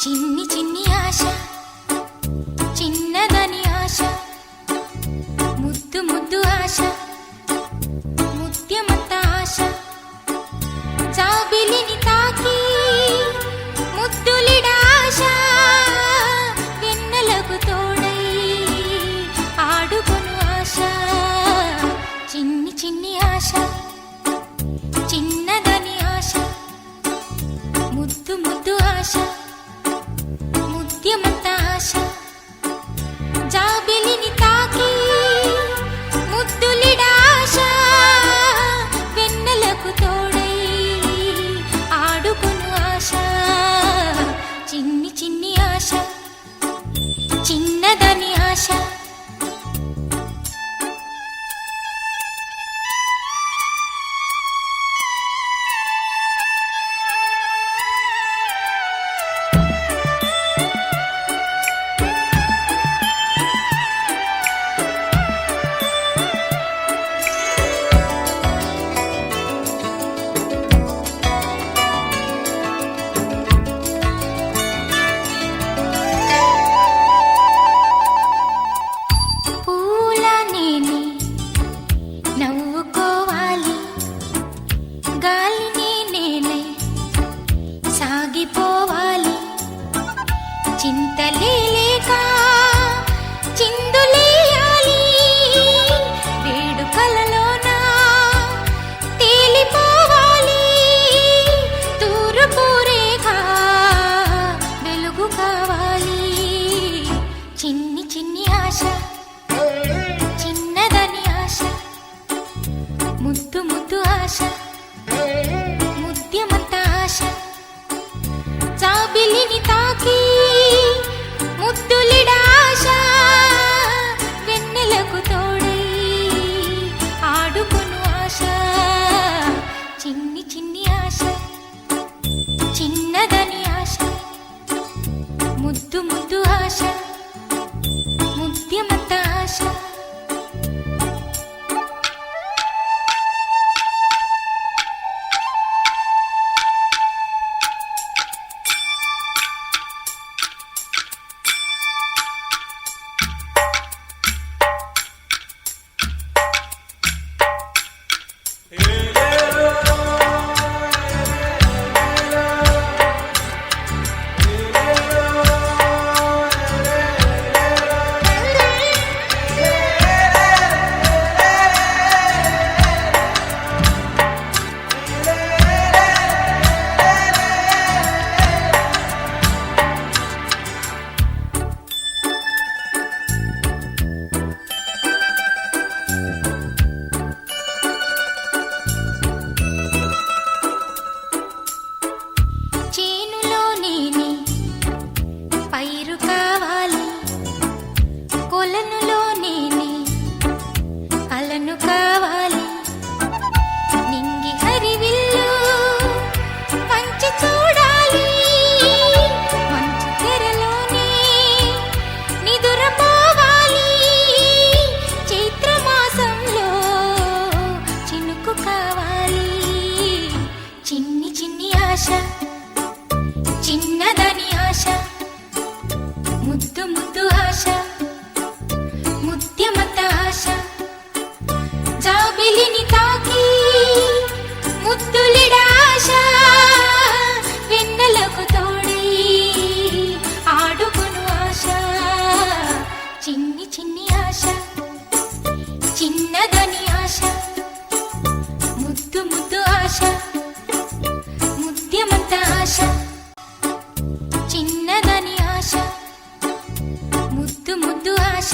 చిన్ని చిన్ని ఆశ, చిన్నదని ఆశ, ముద్దు ముద్దు ఆశ, ముత్యమంత ఆశ, జాబిలిని తాకి ముద్దులిడ ఆశ, వెన్నెలకు తోడై ఆడుకొను ఆశ. చిన్ని చిన్ని ఆశ, చిన్నదని ఆశ, ముద్దు ముద్దు ఆశ, ముత్యమంత ఆశ, జాబిలిని తాకి ముద్దులిడ ఆశ, వెన్నెలకు తోడై ఆడుకొను ఆశ. చిన్ని చిన్ని ఆశ, చిన్నదని ఆశ. నవ్వుకోవాలి గాలిని నేనై సాగిపోవాలి, చింతలేక చిందులేయాలి, వేడుకలలోన తేలిపోవాలి, తూర్పు రేఖ వెలుగు కావాలి. చిన్ని చిన్ని ఆశ, చిన్నదని ఆశ, ముద్దు ముద్దు ఆశ, ముత్యమంత ఆశ, జాబిలిని తాకి ముద్దులిడ ఆశ, వెన్నెలకు తోడై ఆడుకొను ఆశ. చిన్ని చిన్ని ఆశ, చిన్నదని ఆశ, ముద్దు ముద్దు ఆశ, ముత్యమంత ఆశ. పైరు కావాలి, కొలనులో నేనే అలను కావాలి, నింగి హరివిల్లు పంచి చూడాలి, మంచు తెరలోనే నిదురపోవాలి, చైత్రమాసంలో చినుకు కావాలి. చిన్ని చిన్ని ఆశ, చిన్నదని ఆశ, ముద్దు ముద్దు ఆశ, ముత్యమంత ఆశ, జాబిలిని తాకి ముద్దులిడ ఆశ, వెన్నెలకు తోడై ఆడుకొను ఆశ. చిన్ని చిన్ని ఆశ, చిన్నదని ఆశ, ముద్దు ముద్దు ఆశ, ముత్యమంత ఆశ, చిన్నదని ఆశ, ముద్దు ముద్దు ఆశ.